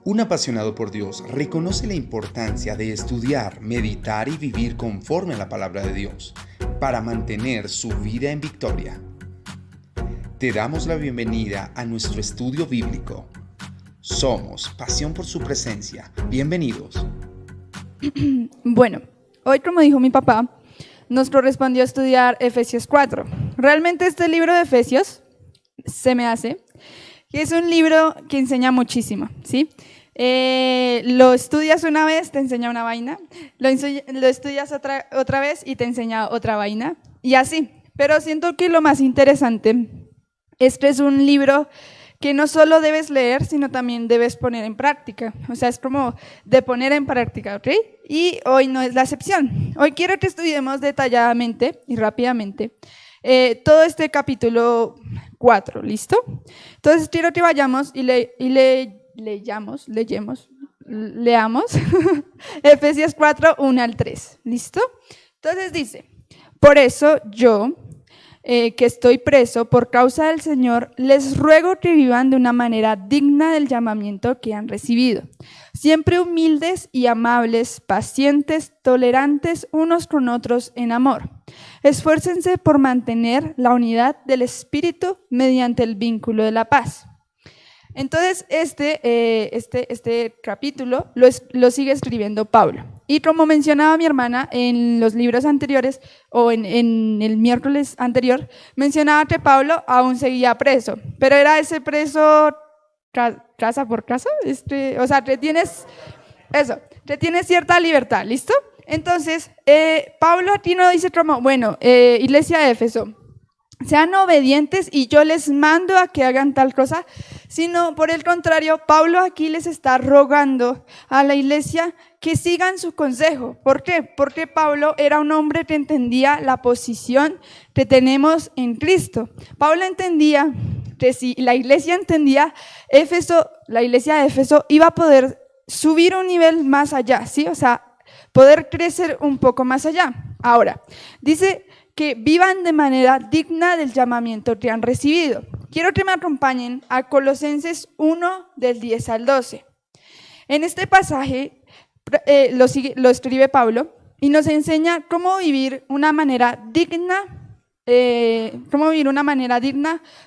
Un apasionado por Dios reconoce la importancia de estudiar, meditar y vivir conforme a la palabra de Dios para mantener su vida en victoria. Te damos la bienvenida a nuestro estudio bíblico. Somos Pasión por su presencia. Bienvenidos. Bueno, hoy, como dijo mi papá, nos correspondió estudiar Efesios 4. Realmente este libro de Efesios se me hace que es un libro que enseña muchísimo, ¿sí? Lo estudias una vez, te enseña una vaina, lo estudias otra vez y te enseña otra vaina, y así. Pero siento que lo más interesante, este es un libro que no solo debes leer, sino también debes poner en práctica. O sea, es como de poner en práctica, ¿ok? Y hoy no es la excepción. Hoy quiero que estudiemos detalladamente y rápidamente todo este capítulo 4, ¿listo? Entonces quiero que vayamos y leamos Efesios 4, 1 al 3, ¿listo? Entonces dice: por eso yo, que estoy preso por causa del Señor, les ruego que vivan de una manera digna del llamamiento que han recibido, siempre humildes y amables, pacientes, tolerantes unos con otros en amor. Esfuércense por mantener la unidad del Espíritu mediante el vínculo de la paz. Entonces, este capítulo lo sigue escribiendo Pablo. Y como mencionaba mi hermana en los libros anteriores, o en el miércoles anterior, mencionaba que Pablo aún seguía preso, pero era ese preso casa por casa, o sea, que tienes cierta libertad, ¿listo? Entonces, Pablo aquí no dice como, bueno, iglesia de Éfeso, sean obedientes y yo les mando a que hagan tal cosa, sino por el contrario, Pablo aquí les está rogando a la iglesia que sigan su consejo. ¿Por qué? Porque Pablo era un hombre que entendía la posición que tenemos en Cristo. Pablo entendía que si la iglesia entendía la iglesia de Éfeso iba a poder subir un nivel más allá, ¿sí? O sea, poder crecer un poco más allá. Ahora, dice que vivan de manera digna del llamamiento que han recibido. Quiero que me acompañen a Colosenses 1, del 10 al 12. En este pasaje lo escribe Pablo y nos enseña cómo vivir una manera digna,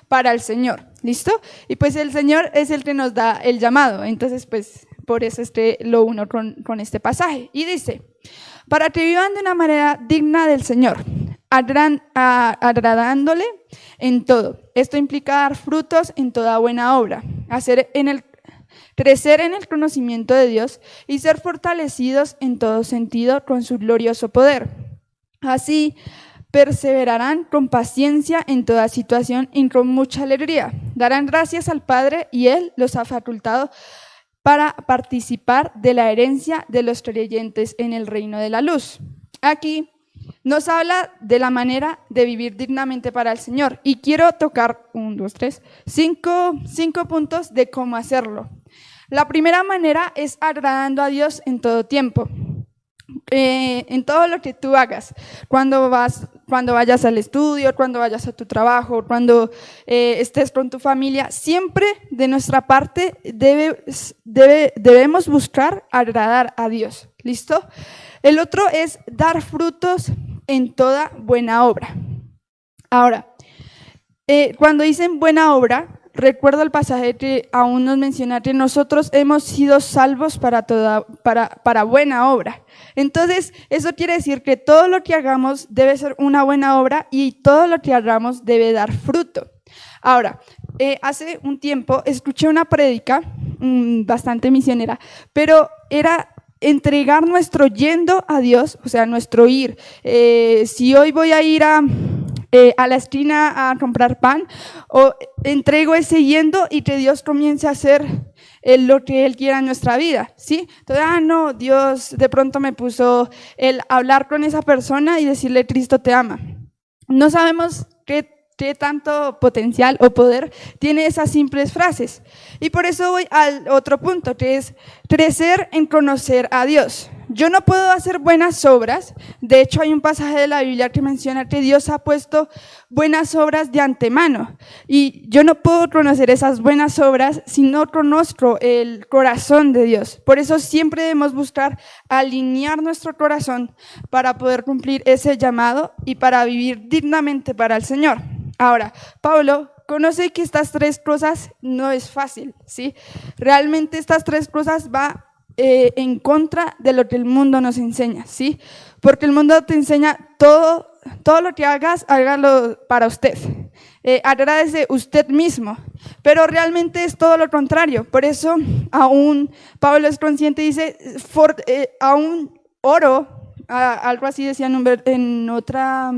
para el Señor. ¿Listo? Y pues el Señor es el que nos da el llamado. Entonces, pues por eso lo uno con este pasaje. Y dice: para que vivan de una manera digna del Señor, agradándole en todo. Esto implica dar frutos en toda buena obra, crecer en el conocimiento de Dios y ser fortalecidos en todo sentido con su glorioso poder. Así perseverarán con paciencia en toda situación y con mucha alegría. Darán gracias al Padre y Él los ha facultado para participar de la herencia de los creyentes en el reino de la luz. Aquí nos habla de la manera de vivir dignamente para el Señor y quiero tocar 5 puntos de cómo hacerlo. La primera manera es agradando a Dios en todo tiempo, en todo lo que tú hagas, cuando vayas al estudio, cuando vayas a tu trabajo, cuando estés con tu familia, siempre de nuestra parte debemos buscar agradar a Dios, ¿listo? El otro es dar frutos en toda buena obra. Ahora, cuando dicen buena obra, recuerdo el pasaje que aún nos menciona que nosotros hemos sido salvos para buena obra. Entonces, eso quiere decir que todo lo que hagamos debe ser una buena obra y todo lo que hagamos debe dar fruto. Ahora, hace un tiempo escuché una prédica bastante misionera, pero era entregar nuestro yendo a Dios, o sea, nuestro ir. Si hoy voy a ir a la esquina a comprar pan, o entrego ese yendo y que Dios comience a hacer lo que Él quiera en nuestra vida, ¿sí? Entonces, no, Dios de pronto me puso el hablar con esa persona y decirle: Cristo te ama. No sabemos qué tanto potencial o poder tiene esas simples frases. Y por eso voy al otro punto, que es crecer en conocer a Dios. yo no puedo hacer buenas obras. De hecho, hay un pasaje de la Biblia que menciona que Dios ha puesto buenas obras de antemano. Y yo no puedo conocer esas buenas obras si no conozco el corazón de Dios. Por eso siempre debemos buscar alinear nuestro corazón para poder cumplir ese llamado y para vivir dignamente para el Señor. Ahora, Pablo conoce que estas tres cosas no es fácil, ¿sí? Realmente estas tres cosas va en contra de lo que el mundo nos enseña, ¿sí? Porque el mundo te enseña todo lo que hagas, hágalo para usted. Agradece usted mismo, pero realmente es todo lo contrario. Por eso aún Pablo es consciente y dice, aún oro, algo así decía en otra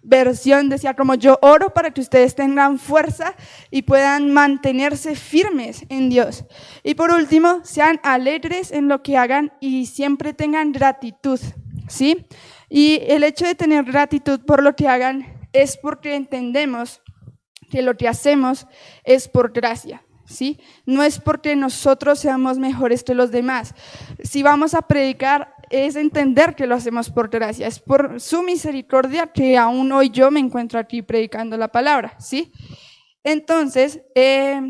versión, decía como yo oro para que ustedes tengan fuerza y puedan mantenerse firmes en Dios. Y por último, sean alegres en lo que hagan y siempre tengan gratitud, ¿sí? Y el hecho de tener gratitud por lo que hagan es porque entendemos que lo que hacemos es por gracia, ¿sí? No es porque nosotros seamos mejores que los demás. Si vamos a predicar, es entender que lo hacemos por gracia, es por su misericordia que aún hoy yo me encuentro aquí predicando la palabra, ¿sí? Entonces,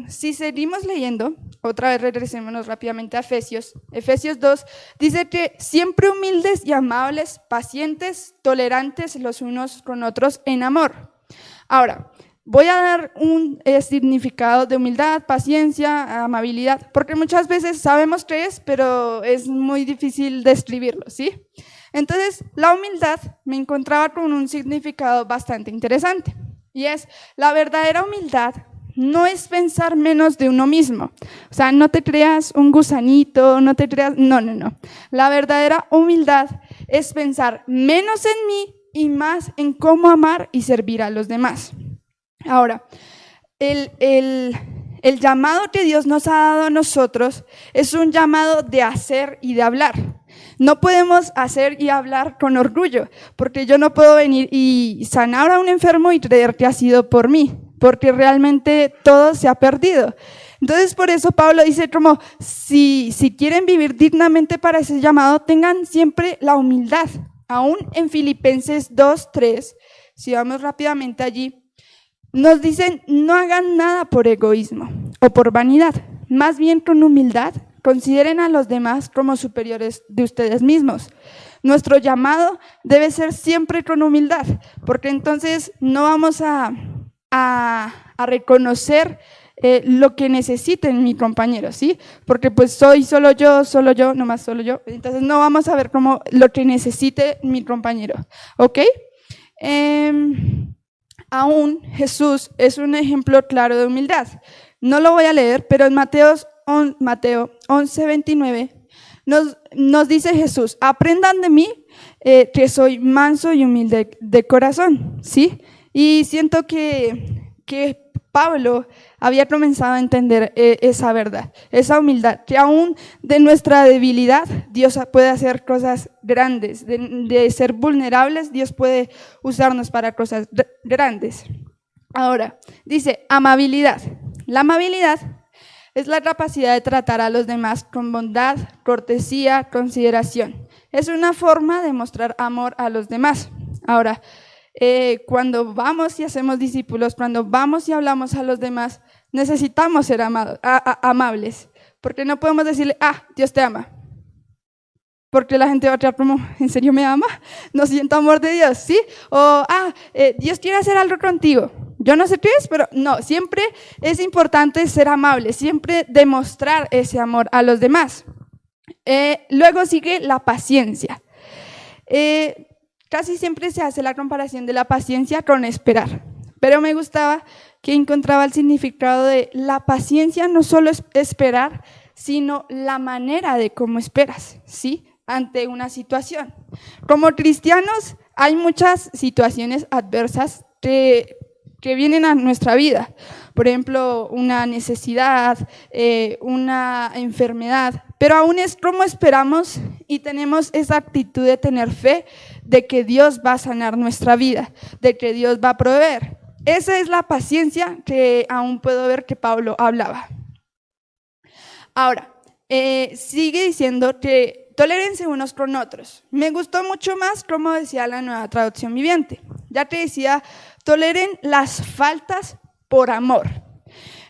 si seguimos leyendo, otra vez regresémonos rápidamente a Efesios 2, dice que siempre humildes y amables, pacientes, tolerantes los unos con otros en amor. Ahora, voy a dar un significado de humildad, paciencia, amabilidad, porque muchas veces sabemos qué es, pero es muy difícil describirlo, ¿sí? Entonces, la humildad me encontraba con un significado bastante interesante, y es, la verdadera humildad no es pensar menos de uno mismo. O sea, no te creas un gusanito, no. La verdadera humildad es pensar menos en mí y más en cómo amar y servir a los demás. Ahora, el llamado que Dios nos ha dado a nosotros es un llamado de hacer y de hablar. No podemos hacer y hablar con orgullo, porque yo no puedo venir y sanar a un enfermo y creer que ha sido por mí, porque realmente todo se ha perdido. Entonces, por eso Pablo dice como, si quieren vivir dignamente para ese llamado, tengan siempre la humildad. Aún en Filipenses 2:3, si vamos rápidamente allí, nos dicen, no hagan nada por egoísmo o por vanidad, más bien con humildad, consideren a los demás como superiores de ustedes mismos. Nuestro llamado debe ser siempre con humildad, porque entonces no vamos a reconocer lo que necesiten mi compañero, ¿sí? Porque pues soy solo yo, nomás solo yo, entonces no vamos a ver como lo que necesite mi compañero, ¿ok? Aún Jesús es un ejemplo claro de humildad. No lo voy a leer, pero en Mateo 11:29 nos dice Jesús, aprendan de mí que soy manso y humilde de corazón, ¿sí? Y siento que Pablo había comenzado a entender esa verdad, esa humildad, que aún de nuestra debilidad Dios puede hacer cosas grandes, de ser vulnerables Dios puede usarnos para cosas grandes. Ahora, dice amabilidad. La amabilidad es la capacidad de tratar a los demás con bondad, cortesía, consideración. Es una forma de mostrar amor a los demás. Ahora, cuando vamos y hacemos discípulos, cuando vamos y hablamos a los demás, necesitamos ser amables, porque no podemos decirle, Dios te ama, porque la gente va a quedar como, ¿en serio me ama? No siento amor de Dios, ¿sí? O, Dios quiere hacer algo contigo, yo no sé qué es, pero no, siempre es importante ser amable, siempre demostrar ese amor a los demás. Luego sigue la paciencia. Casi siempre se hace la comparación de la paciencia con esperar, pero me gustaba que encontraba el significado de la paciencia no solo es esperar, sino la manera de cómo esperas, ¿sí? Ante una situación. Como cristianos hay muchas situaciones adversas que vienen a nuestra vida, por ejemplo, una necesidad, una enfermedad, pero aún es como esperamos y tenemos esa actitud de tener fe de que Dios va a sanar nuestra vida, de que Dios va a proveer. Esa es la paciencia que aún puedo ver que Pablo hablaba. Ahora, sigue diciendo que tolérense unos con otros. Me gustó mucho más como decía la Nueva Traducción Viviente, ya que decía, toleren las faltas por amor.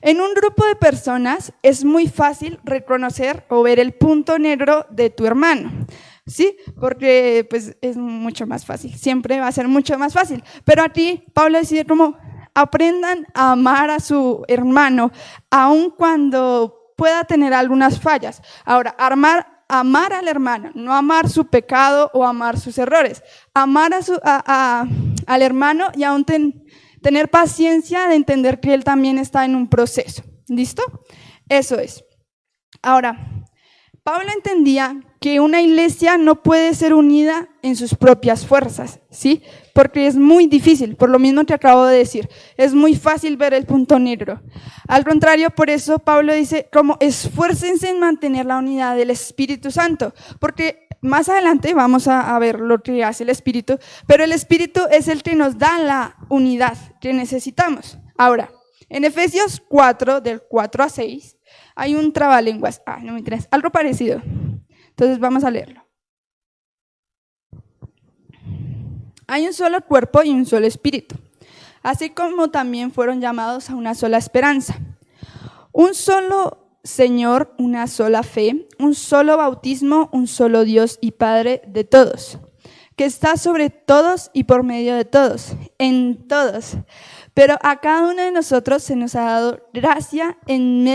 En un grupo de personas es muy fácil reconocer o ver el punto negro de tu hermano, ¿sí? Porque pues es mucho más fácil, siempre va a ser mucho más fácil. Pero aquí Pablo decide como aprendan a amar a su hermano, aun cuando pueda tener algunas fallas. Ahora, amar al hermano, no amar su pecado o amar sus errores. Amar al hermano y aún tener paciencia de entender que él también está en un proceso. ¿Listo? Eso es. Ahora, Pablo entendía que una iglesia no puede ser unida en sus propias fuerzas, ¿sí? Porque es muy difícil, por lo mismo que acabo de decir, es muy fácil ver el punto negro. Al contrario, por eso Pablo dice, como esfuércense en mantener la unidad del Espíritu Santo, porque más adelante vamos a ver lo que hace el Espíritu, pero el Espíritu es el que nos da la unidad que necesitamos. Ahora, en Efesios 4, del 4 a 6, hay un trabalenguas, no me interesa, algo parecido. Entonces vamos a leerlo. Hay un solo cuerpo y un solo espíritu, así como también fueron llamados a una sola esperanza. Un solo Señor, una sola fe, un solo bautismo, un solo Dios y Padre de todos, que está sobre todos y por medio de todos, en todos. Pero a cada uno de nosotros se nos ha dado gracia en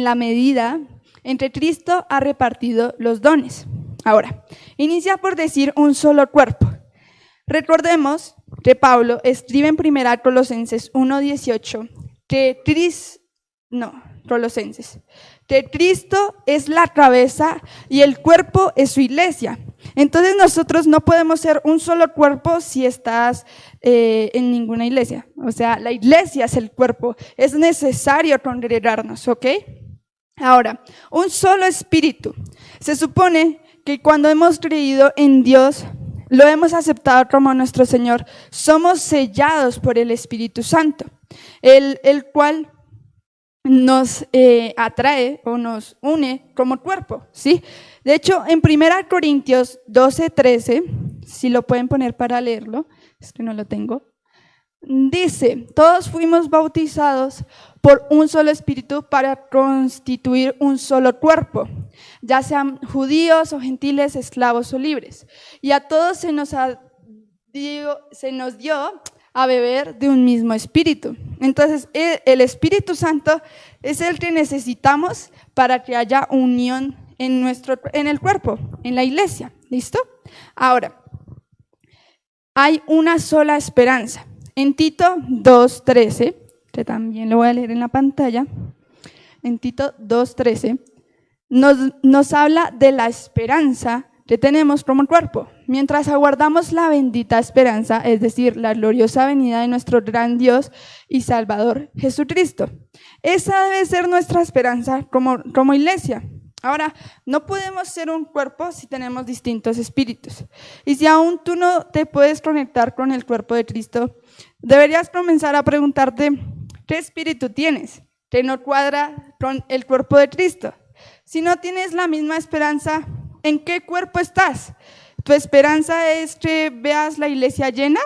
la medida en que Cristo ha repartido los dones. Ahora, inicia por decir un solo cuerpo. Recordemos que Pablo escribe en 1 Colosenses 1:18 que Cristo es la cabeza y el cuerpo es su iglesia. Entonces nosotros no podemos ser un solo cuerpo si estás en ninguna iglesia. O sea, la iglesia es el cuerpo, es necesario congregarnos, ¿ok? Ahora, un solo espíritu. Se supone que cuando hemos creído en Dios, lo hemos aceptado como nuestro Señor, somos sellados por el Espíritu Santo, el cual nos atrae o nos une como cuerpo, ¿sí? De hecho, en 1 Corintios 12:13, si lo pueden poner para leerlo, es que no lo tengo, dice, todos fuimos bautizados por un solo espíritu para constituir un solo cuerpo, ya sean judíos o gentiles, esclavos o libres, y a todos se nos dio a beber de un mismo espíritu. Entonces, el Espíritu Santo es el que necesitamos para que haya unión en el cuerpo, en la iglesia. ¿Listo? Ahora, hay una sola esperanza. En Tito 2:13, que también lo voy a leer en la pantalla, en Tito 2:13, nos habla de la esperanza que tenemos como cuerpo, mientras aguardamos la bendita esperanza, es decir, la gloriosa venida de nuestro gran Dios y Salvador Jesucristo. Esa debe ser nuestra esperanza como iglesia. Ahora, no podemos ser un cuerpo si tenemos distintos espíritus. Y si aún tú no te puedes conectar con el cuerpo de Cristo, deberías comenzar a preguntarte, ¿qué espíritu tienes que no cuadra con el cuerpo de Cristo? Si no tienes la misma esperanza, ¿en qué cuerpo estás? ¿Tu esperanza es que veas la iglesia llena?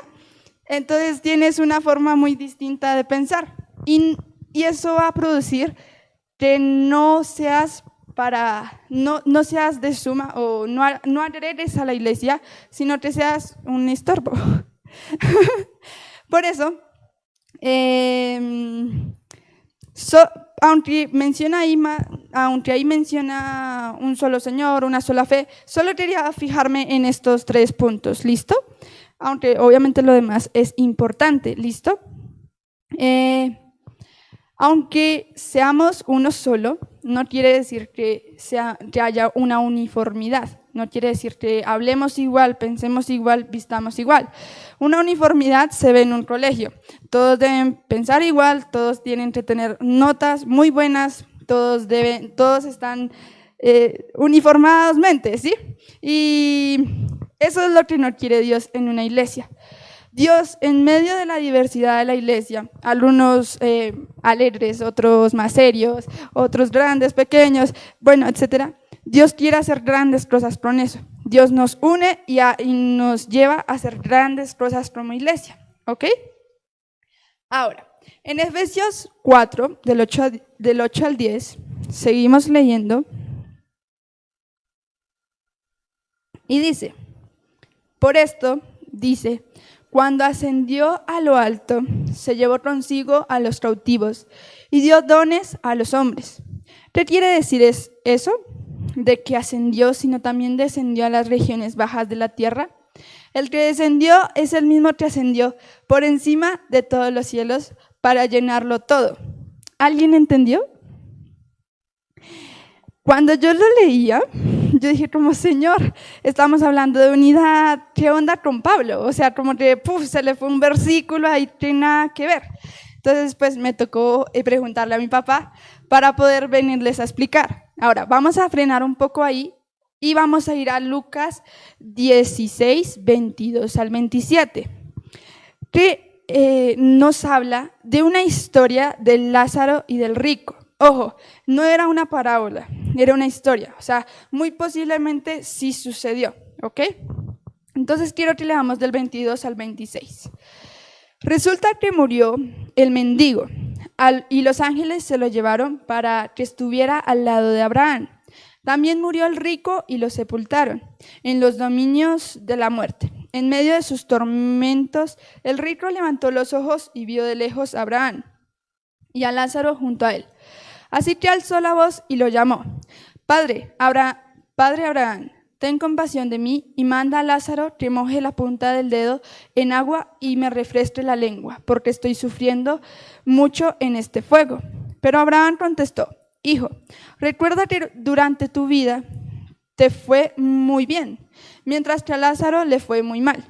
Entonces tienes una forma muy distinta de pensar. Y eso va a producir que no seas de suma o no agregues a la iglesia, sino que seas un estorbo. Por eso, aunque ahí menciona un solo Señor, una sola fe, solo quería fijarme en estos 3 puntos, ¿listo? Aunque obviamente lo demás es importante, ¿listo? Aunque seamos uno solo, no quiere decir que haya una uniformidad, no quiere decir que hablemos igual, pensemos igual, vistamos igual. Una uniformidad se ve en un colegio, todos deben pensar igual, todos tienen que tener notas muy buenas, todos están uniformadamente, ¿sí? Y eso es lo que no quiere Dios en una iglesia. Dios, en medio de la diversidad de la iglesia, algunos alegres, otros más serios, otros grandes, pequeños, bueno, etcétera, Dios quiere hacer grandes cosas con eso. Dios nos une y nos lleva a hacer grandes cosas como iglesia, ¿ok? Ahora, en Efesios 4, del 8 al 10, seguimos leyendo. Y dice, por esto, dice, cuando ascendió a lo alto, se llevó consigo a los cautivos y dio dones a los hombres. ¿Qué quiere decir eso? De que ascendió, sino también descendió a las regiones bajas de la tierra. El que descendió es el mismo que ascendió por encima de todos los cielos para llenarlo todo. ¿Alguien entendió? Cuando yo lo leía, yo dije como, Señor, estamos hablando de unidad, ¿qué onda con Pablo? O sea, como que se le fue un versículo ahí que tiene nada que ver. Entonces, pues me tocó preguntarle a mi papá para poder venirles a explicar. Ahora, vamos a frenar un poco ahí y vamos a ir a Lucas 16, 22 al 27, que nos habla de una historia del Lázaro y del rico. Ojo, no era una parábola, era una historia, o sea, muy posiblemente sí sucedió, ¿ok? Entonces quiero que leamos del 22 al 26. Resulta que murió el mendigo y los ángeles se lo llevaron para que estuviera al lado de Abraham. También murió el rico y lo sepultaron en los dominios de la muerte. En medio de sus tormentos, el rico levantó los ojos y vio de lejos a Abraham y a Lázaro junto a él. Así que alzó la voz y lo llamó. Padre Abraham, ten compasión de mí y manda a Lázaro que moje la punta del dedo en agua y me refresque la lengua, porque estoy sufriendo mucho en este fuego. Pero Abraham contestó, hijo, recuerda que durante tu vida te fue muy bien, mientras que a Lázaro le fue muy mal.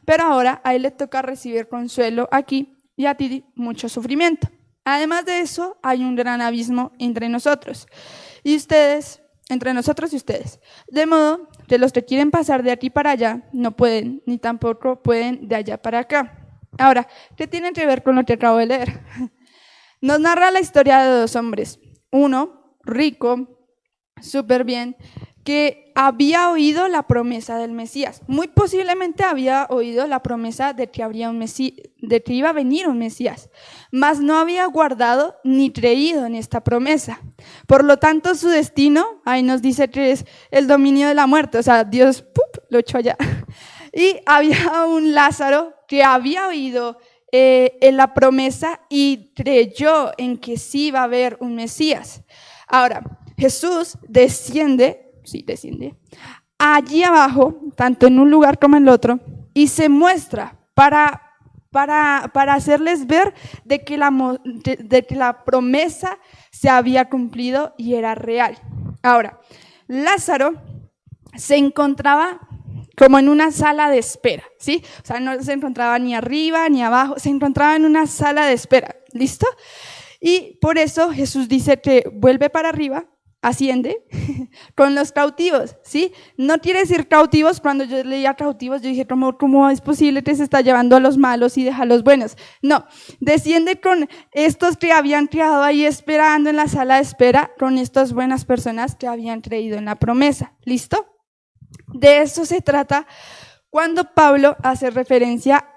Pero ahora a él le toca recibir consuelo aquí y a ti mucho sufrimiento. Además de eso, hay un gran abismo entre nosotros y ustedes. De modo que los que quieren pasar de aquí para allá no pueden, ni tampoco pueden de allá para acá. Ahora, ¿qué tiene que ver con lo que acabo de leer? Nos narra la historia de dos hombres. Uno, rico, súper bien, que había oído la promesa del Mesías. Muy posiblemente había oído la promesa de que iba a venir un Mesías, mas no había guardado ni creído en esta promesa. Por lo tanto, su destino, ahí nos dice que es el dominio de la muerte, o sea, Dios lo echó allá. Y había un Lázaro que había oído en la promesa y creyó en que sí iba a haber un Mesías. Ahora, Jesús desciende allí abajo, tanto en un lugar como en el otro, y se muestra para hacerles ver de que la promesa se había cumplido y era real. Ahora, Lázaro se encontraba como en una sala de espera, ¿sí? O sea, no se encontraba ni arriba ni abajo, se encontraba en una sala de espera, ¿listo? Y por eso Jesús dice que vuelve para arriba, asciende con los cautivos, ¿sí? No quiere decir cautivos. Cuando yo leía cautivos, yo dije, ¿cómo es posible que se está llevando a los malos y deja a los buenos? No, desciende con estos que habían quedado ahí esperando en la sala de espera, con estas buenas personas que habían creído en la promesa, ¿listo? De eso se trata cuando Pablo hace referencia,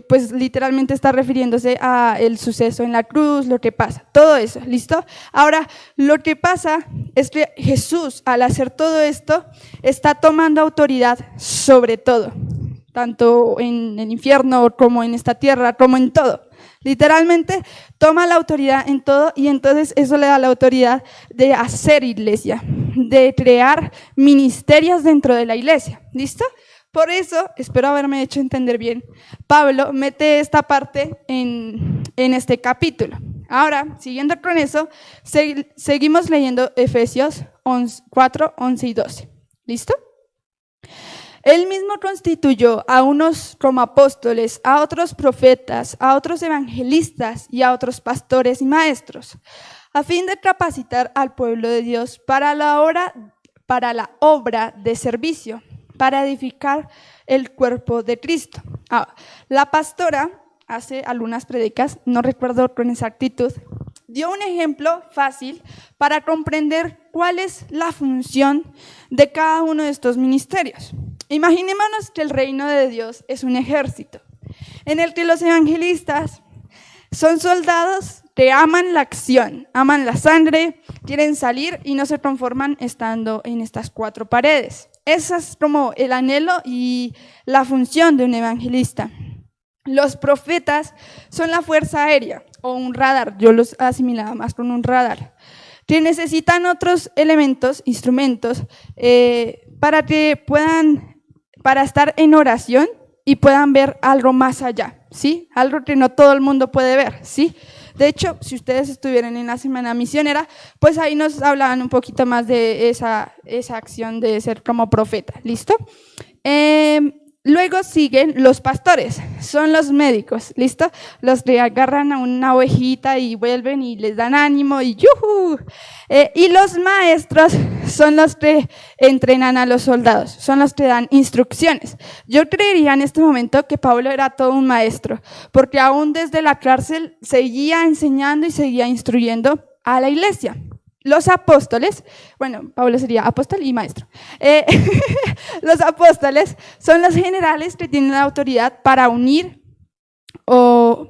pues literalmente está refiriéndose al suceso en la cruz, lo que pasa, todo eso, ¿listo? Ahora, lo que pasa es que Jesús, al hacer todo esto, está tomando autoridad sobre todo, tanto en el infierno como en esta tierra, como en todo. Literalmente toma la autoridad en todo y entonces eso le da la autoridad de hacer iglesia, de crear ministerios dentro de la iglesia, ¿listo? Por eso, espero haberme hecho entender bien, Pablo mete esta parte en este capítulo. Ahora, siguiendo con eso, seguimos leyendo Efesios 4, 11 y 12. ¿Listo? Él mismo constituyó a unos como apóstoles, a otros profetas, a otros evangelistas y a otros pastores y maestros, a fin de capacitar al pueblo de Dios para la obra de servicio, para edificar el cuerpo de Cristo. La pastora hace algunas prédicas, no recuerdo con exactitud, dio un ejemplo fácil para comprender cuál es la función de cada uno de estos ministerios. Imaginémonos que el reino de Dios es un ejército, en el que los evangelistas son soldados que aman la acción, aman la sangre, quieren salir y no se conforman estando en estas 4 paredes. Ese es como el anhelo y la función de un evangelista. Los profetas son la fuerza aérea o un radar, yo los asimilaba más con un radar, que necesitan otros elementos, instrumentos, para estar en oración y puedan ver algo más allá, ¿sí? Algo que no todo el mundo puede ver, ¿sí? De hecho, si ustedes estuvieran en la semana misionera, pues ahí nos hablaban un poquito más de esa acción de ser como profeta, ¿listo? Luego siguen los pastores, son los médicos, ¿listo? Los que agarran a una ovejita y vuelven y les dan ánimo y ¡yujú! Y los maestros son los que entrenan a los soldados, son los que dan instrucciones. Yo creería en este momento que Pablo era todo un maestro, porque aún desde la cárcel seguía enseñando y seguía instruyendo a la iglesia. Los apóstoles, bueno, Pablo sería apóstol y maestro. Los apóstoles son los generales que tienen la autoridad para unir a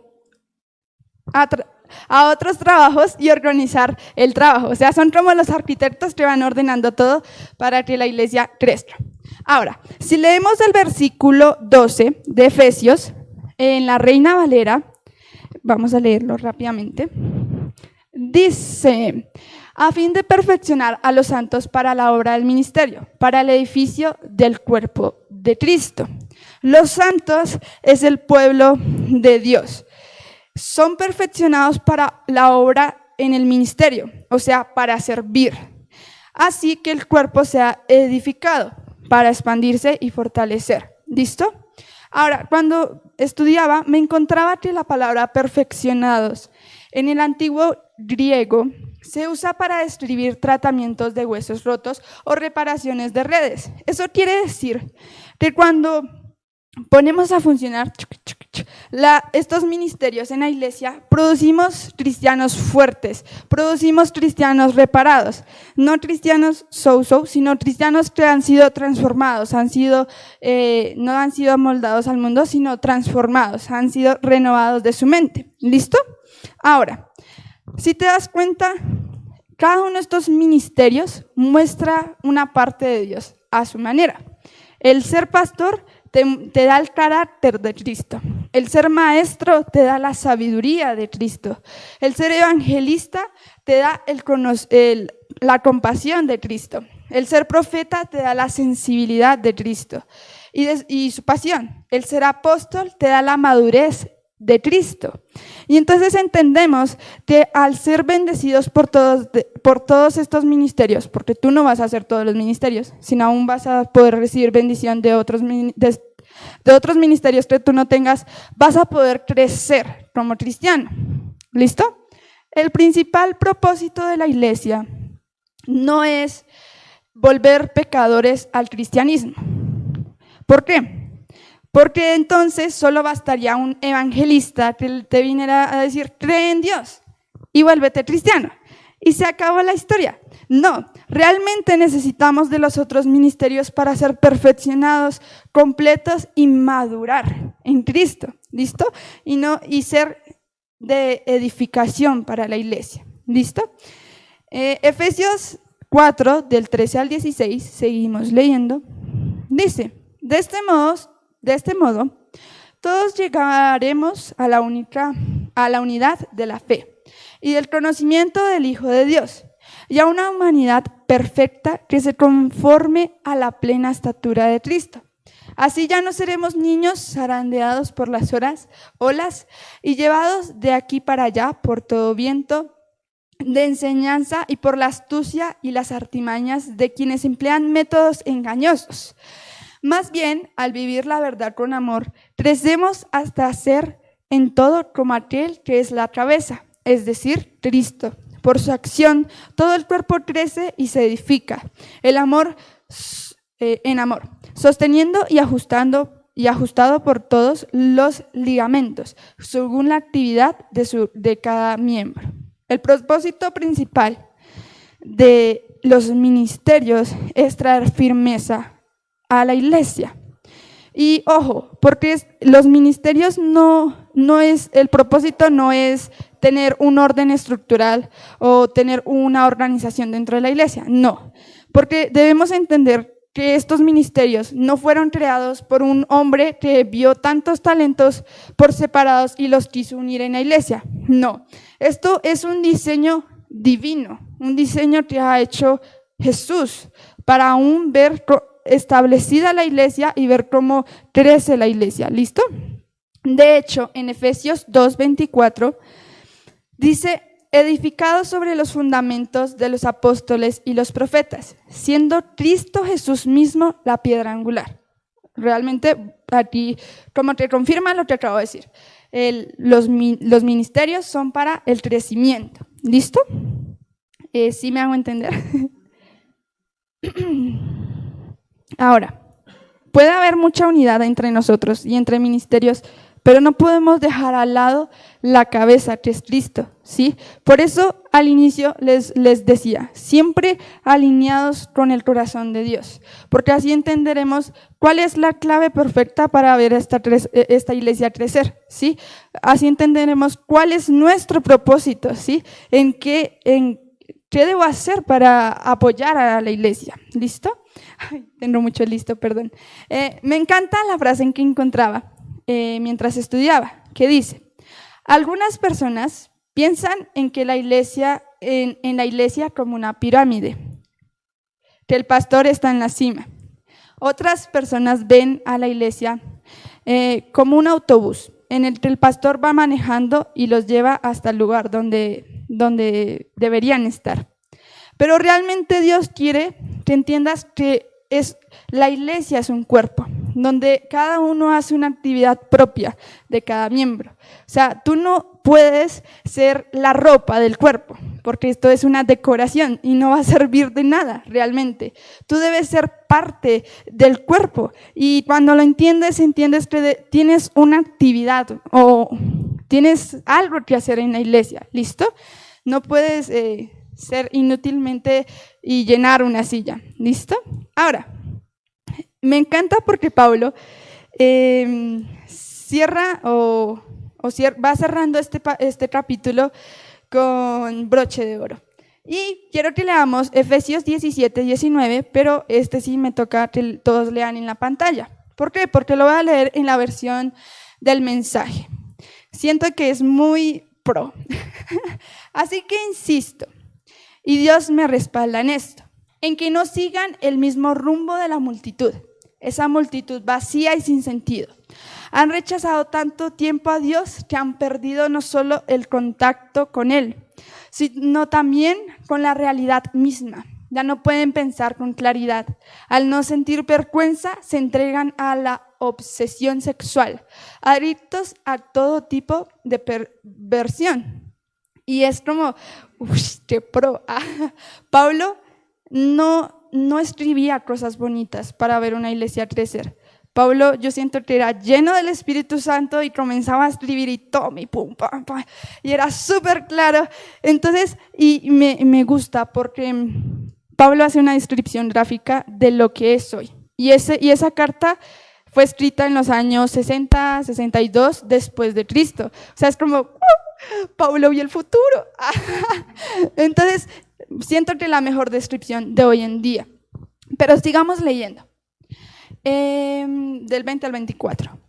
otros trabajos y organizar el trabajo. O sea, son como los arquitectos que van ordenando todo para que la iglesia crezca. Ahora, si leemos el versículo 12 de Efesios, en la Reina Valera, vamos a leerlo rápidamente, dice: a fin de perfeccionar a los santos para la obra del ministerio, para el edificio del cuerpo de Cristo. Los santos es el pueblo de Dios. Son perfeccionados para la obra en el ministerio, o sea, para servir. Así que el cuerpo sea edificado para expandirse y fortalecer. ¿Listo? Ahora, cuando estudiaba, me encontraba que la palabra perfeccionados en el antiguo griego se usa para describir tratamientos de huesos rotos o reparaciones de redes. Eso quiere decir que cuando ponemos a funcionar estos ministerios en la iglesia, producimos cristianos fuertes, producimos cristianos reparados, no cristianos so-so, sino cristianos que han sido transformados, no han sido amoldados al mundo, sino transformados, han sido renovados de su mente. ¿Listo? Ahora, si te das cuenta, cada uno de estos ministerios muestra una parte de Dios a su manera. El ser pastor te da el carácter de Cristo. El ser maestro te da la sabiduría de Cristo. El ser evangelista te da la compasión de Cristo. El ser profeta te da la sensibilidad de Cristo y su pasión. El ser apóstol te da la madurez de Cristo. Y entonces entendemos que al ser bendecidos por todos estos ministerios, porque tú no vas a hacer todos los ministerios, sino aún vas a poder recibir bendición de otros ministerios que tú no tengas, vas a poder crecer como cristiano. ¿Listo? El principal propósito de la iglesia no es volver pecadores al cristianismo. ¿Por qué? Porque entonces solo bastaría un evangelista que te viniera a decir, cree en Dios y vuélvete cristiano. Y se acabó la historia. No, realmente necesitamos de los otros ministerios para ser perfeccionados, completos y madurar en Cristo. ¿Listo? Y ser de edificación para la iglesia. ¿Listo? Efesios 4, del 13 al 16, seguimos leyendo. Dice, de este modo, todos llegaremos a la unidad de la fe y del conocimiento del Hijo de Dios, y a una humanidad perfecta que se conforme a la plena estatura de Cristo. Así ya no seremos niños zarandeados por las olas y llevados de aquí para allá por todo viento de enseñanza y por la astucia y las artimañas de quienes emplean métodos engañosos. Más bien, al vivir la verdad con amor, crecemos hasta ser en todo como aquel que es la cabeza, es decir, Cristo. Por su acción, todo el cuerpo crece y se edifica. En amor, sosteniendo y ajustado por todos los ligamentos, según la actividad de cada miembro. El propósito principal de los ministerios es traer firmeza a la iglesia. Y ojo, porque los ministerios el propósito no es tener un orden estructural o tener una organización dentro de la iglesia, no, porque debemos entender que estos ministerios no fueron creados por un hombre que vio tantos talentos por separados y los quiso unir en la iglesia, no, esto es un diseño divino, un diseño que ha hecho Jesús para aún ver establecida la iglesia y ver cómo crece la iglesia, ¿listo? De hecho, en Efesios 2:24 dice, edificados sobre los fundamentos de los apóstoles y los profetas, siendo Cristo Jesús mismo la piedra angular. Realmente aquí como te confirma lo que acabo de decir, los ministerios son para el crecimiento, ¿listo? ¿Sí me hago entender? Ahora, puede haber mucha unidad entre nosotros y entre ministerios, pero no podemos dejar al lado la cabeza que es Cristo, ¿sí? Por eso al inicio les decía, siempre alineados con el corazón de Dios, porque así entenderemos cuál es la clave perfecta para ver esta iglesia crecer, ¿sí? Así entenderemos cuál es nuestro propósito, ¿sí? ¿Qué debo hacer para apoyar a la iglesia? ¿Listo? Ay, tengo mucho listo, perdón. Me encanta la frase en que encontraba mientras estudiaba, que dice, algunas personas piensan en que la iglesia, en la iglesia como una pirámide, que el pastor está en la cima. Otras personas ven a la iglesia como un autobús en el que el pastor va manejando y los lleva hasta el lugar donde deberían estar. Pero realmente Dios quiere que entiendas que la iglesia es un cuerpo, donde cada uno hace una actividad propia de cada miembro. O sea, tú no puedes ser la ropa del cuerpo, porque esto es una decoración y no va a servir de nada realmente. Tú debes ser parte del cuerpo y cuando lo entiendes que tienes una actividad o tienes algo que hacer en la iglesia, ¿listo? No puedes ser inútilmente y llenar una silla, ¿listo? Ahora, me encanta porque Pablo va cerrando este capítulo con broche de oro. Y quiero que leamos Efesios 17-19, pero sí me toca que todos lean en la pantalla. ¿Por qué? Porque lo voy a leer en la versión del mensaje. Siento que es muy pro. Así que insisto, y Dios me respalda en esto, en que no sigan el mismo rumbo de la multitud, esa multitud vacía y sin sentido. Han rechazado tanto tiempo a Dios que han perdido no solo el contacto con Él, sino también con la realidad misma. Ya no pueden pensar con claridad. Al no sentir vergüenza, se entregan a la obsesión sexual, adictos a todo tipo de perversión. Y es como, qué pro. Pablo no escribía cosas bonitas para ver una iglesia crecer. Pablo, yo siento que era lleno del Espíritu Santo y comenzaba a escribir y toma y pum, pam, pam, y era súper claro. Entonces, y me gusta porque Pablo hace una descripción gráfica de lo que es hoy. Y esa carta fue escrita en los años 60, 62 después de Cristo. O sea, es como, Pablo vio el futuro. Entonces, siento que la mejor descripción de hoy en día. Pero sigamos leyendo. Del 20 al 24.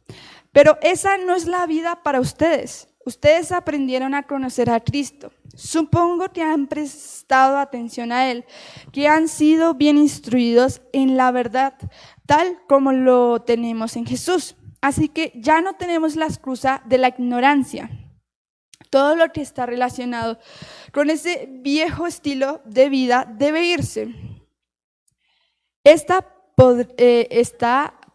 Pero esa no es la vida para ustedes. Ustedes aprendieron a conocer a Cristo. Supongo que han prestado atención a Él, que han sido bien instruidos en la verdad, tal como lo tenemos en Jesús. Así que ya no tenemos la excusa de la ignorancia. Todo lo que está relacionado con ese viejo estilo de vida debe irse. Está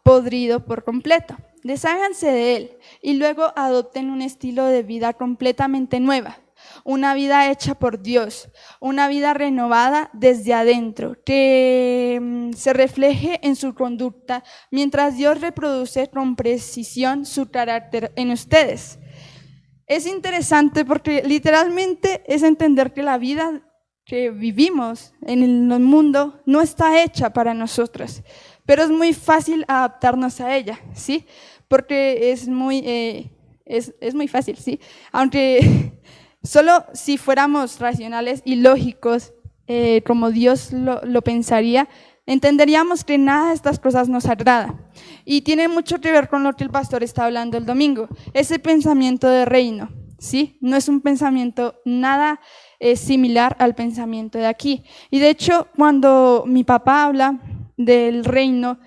podrido por completo. Desháganse de él y luego adopten un estilo de vida completamente nueva, una vida hecha por Dios, una vida renovada desde adentro, que se refleje en su conducta mientras Dios reproduce con precisión su carácter en ustedes. es interesante porque literalmente es entender que la vida que vivimos en el mundo no está hecha para nosotros, pero es muy fácil adaptarnos a ella, ¿sí? Porque es muy fácil, ¿sí? Aunque solo si fuéramos racionales y lógicos, como Dios lo pensaría, entenderíamos que nada de estas cosas nos agrada. Y tiene mucho que ver con lo que el pastor está hablando el domingo, ese pensamiento de reino, ¿sí? No es un pensamiento nada similar al pensamiento de aquí. Y de hecho, cuando mi papá habla del reino,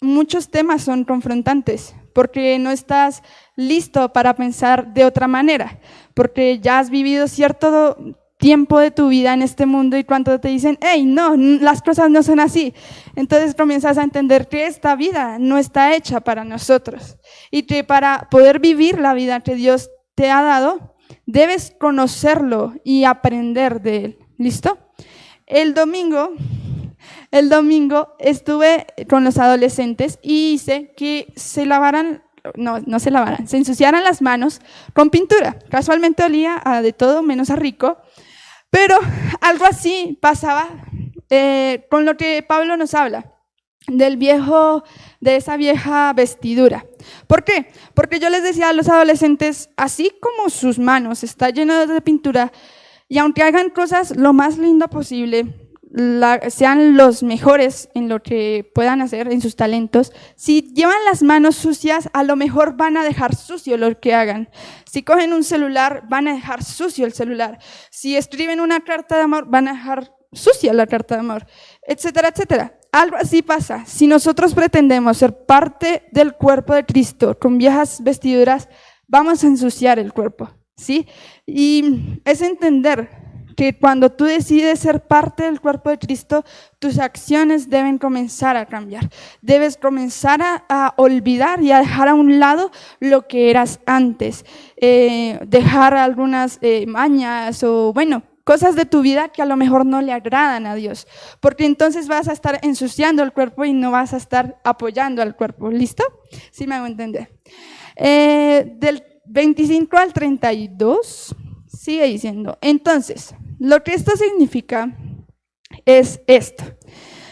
muchos temas son confrontantes, porque no estás listo para pensar de otra manera, porque ya has vivido cierto tiempo de tu vida en este mundo y cuando te dicen, hey, no, las cosas no son así, entonces comienzas a entender que esta vida no está hecha para nosotros y que para poder vivir la vida que Dios te ha dado, debes conocerlo y aprender de él. ¿Listo? El domingo estuve con los adolescentes y hice que se ensuciaran las manos con pintura. Casualmente olía a de todo menos a rico, pero algo así pasaba con lo que Pablo nos habla, de esa vieja vestidura. ¿Por qué? Porque yo les decía a los adolescentes, así como sus manos están llenas de pintura, y aunque hagan cosas lo más lindo posible, sean los mejores en lo que puedan hacer, en sus talentos, si llevan las manos sucias, a lo mejor van a dejar sucio lo que hagan. Si cogen un celular, van a dejar sucio el celular. Si escriben una carta de amor, van a dejar sucia la carta de amor, etcétera, etcétera. Algo así pasa. Si nosotros pretendemos ser parte del cuerpo de Cristo con viejas vestiduras, vamos a ensuciar el cuerpo, ¿sí? Y es entender que cuando tú decides ser parte del cuerpo de Cristo, tus acciones deben comenzar a cambiar. Debes comenzar a olvidar y a dejar a un lado lo que eras antes. Dejar algunas mañas o, cosas de tu vida que a lo mejor no le agradan a Dios. Porque entonces vas a estar ensuciando el cuerpo y no vas a estar apoyando al cuerpo. ¿Listo? ¿Sí me hago entender? Del 25 al 32... sigue diciendo, entonces, lo que esto significa es esto: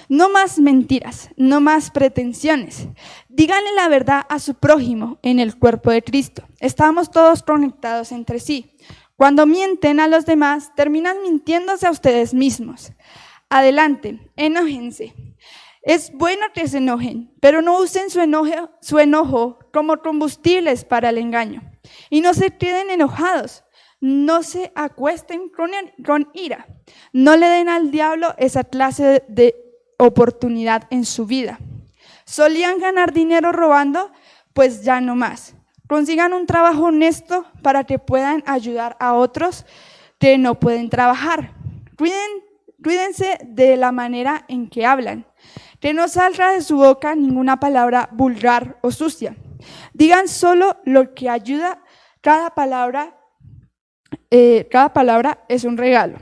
no más mentiras, no más pretensiones. Díganle la verdad a su prójimo en el cuerpo de Cristo. Estamos todos conectados entre sí. Cuando mienten a los demás, terminan mintiéndose a ustedes mismos. Adelante, enójense. Es bueno que se enojen, pero no usen su enojo como combustibles para el engaño. Y no se queden enojados. No se acuesten con ira. No le den al diablo esa clase de oportunidad en su vida. ¿Solían ganar dinero robando? Pues ya no más. Consigan un trabajo honesto para que puedan ayudar a otros que no pueden trabajar. Cuídense de la manera en que hablan. Que no salga de su boca ninguna palabra vulgar o sucia. Digan solo lo que ayuda. Cada palabra es un regalo.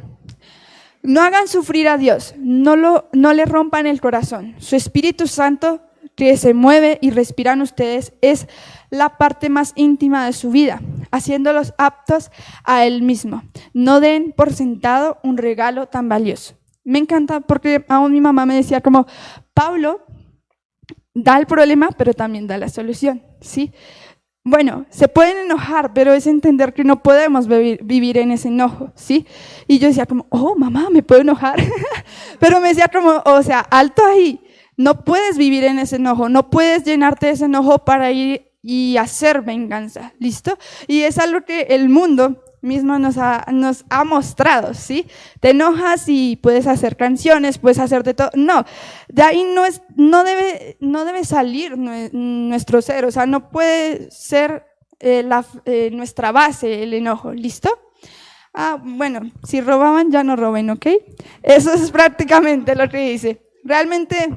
No hagan sufrir a Dios, no le rompan el corazón. Su Espíritu Santo que se mueve y respira en ustedes es la parte más íntima de su vida, haciéndolos aptos a Él mismo. No den por sentado un regalo tan valioso. Me encanta porque aún mi mamá me decía como, Pablo da el problema, pero también da la solución, ¿sí? Bueno, se pueden enojar, pero es entender que no podemos vivir en ese enojo, ¿sí? Y yo decía como, oh, mamá, ¿me puedo enojar? Pero me decía como, o sea, alto ahí, no puedes vivir en ese enojo, no puedes llenarte de ese enojo para ir y hacer venganza, ¿listo? Y es algo que el mundo mismo nos ha mostrado, ¿sí? Te enojas y puedes hacer canciones, puedes hacer de todo. No, de ahí no debe salir nuestro ser, o sea, no puede ser nuestra base el enojo, ¿listo? Bueno, si robaban ya no roben, ¿ok? Eso es prácticamente lo que dice. Realmente,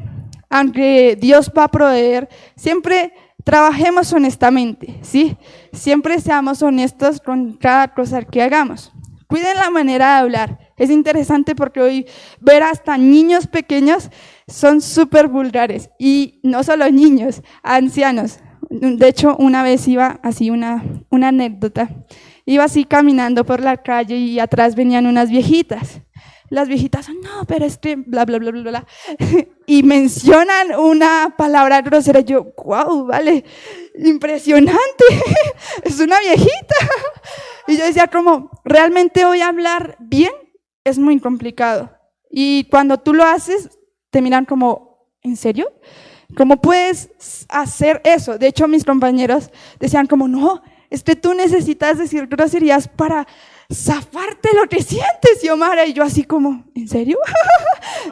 aunque Dios va a proveer, siempre trabajemos honestamente, ¿sí? Siempre seamos honestos con cada cosa que hagamos. Cuiden la manera de hablar. Es interesante porque hoy ver hasta niños pequeños son súper vulgares. Y no solo niños, ancianos. De hecho, una vez iba así, una anécdota, iba así caminando por la calle y atrás venían unas viejitas. Las viejitas, no, pero bla, bla, bla, bla, bla, y mencionan una palabra grosera. Yo, wow, vale, impresionante, es una viejita. Y yo decía como, ¿realmente voy a hablar bien? Es muy complicado. Y cuando tú lo haces, te miran como, ¿en serio? ¿Cómo puedes hacer eso? De hecho, mis compañeros decían como, no, tú necesitas decir groserías para zafarte lo que sientes, Xiomara. Y yo así como, ¿en serio?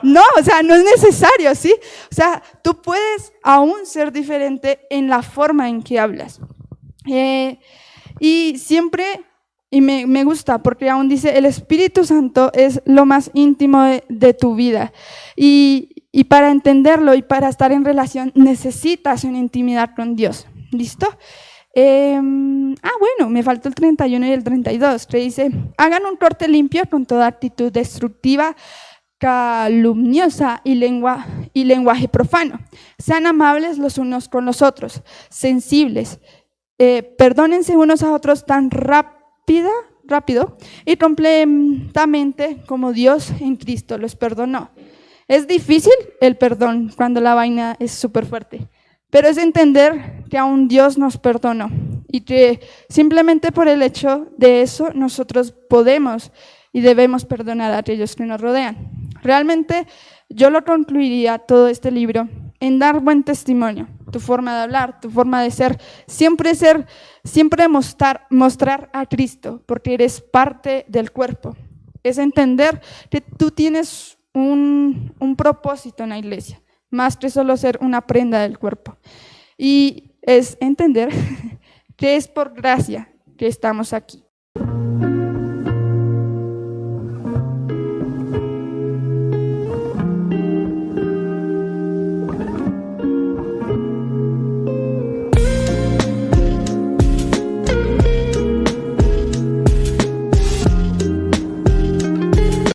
No, o sea, no es necesario, ¿sí? O sea, tú puedes aún ser diferente en la forma en que hablas. Y siempre, y me gusta, porque aún dice, el Espíritu Santo es lo más íntimo de tu vida. Y para entenderlo y para estar en relación, necesitas una intimidad con Dios. ¿Listo? Bueno, me faltó el 31 y el 32, que dice, hagan un corte limpio con toda actitud destructiva, calumniosa y lenguaje profano. Sean amables los unos con los otros, sensibles, perdónense unos a otros tan rápido y completamente como Dios en Cristo los perdonó. Es difícil el perdón cuando la vaina es súper fuerte, pero es entender que aún Dios nos perdonó y que simplemente por el hecho de eso nosotros podemos y debemos perdonar a aquellos que nos rodean. Realmente yo lo concluiría todo este libro en dar buen testimonio, tu forma de hablar, tu forma de ser, siempre mostrar a Cristo, porque eres parte del cuerpo. Es entender que tú tienes un propósito en la iglesia, más que solo ser una prenda del cuerpo. Y es entender que es por gracia que estamos aquí.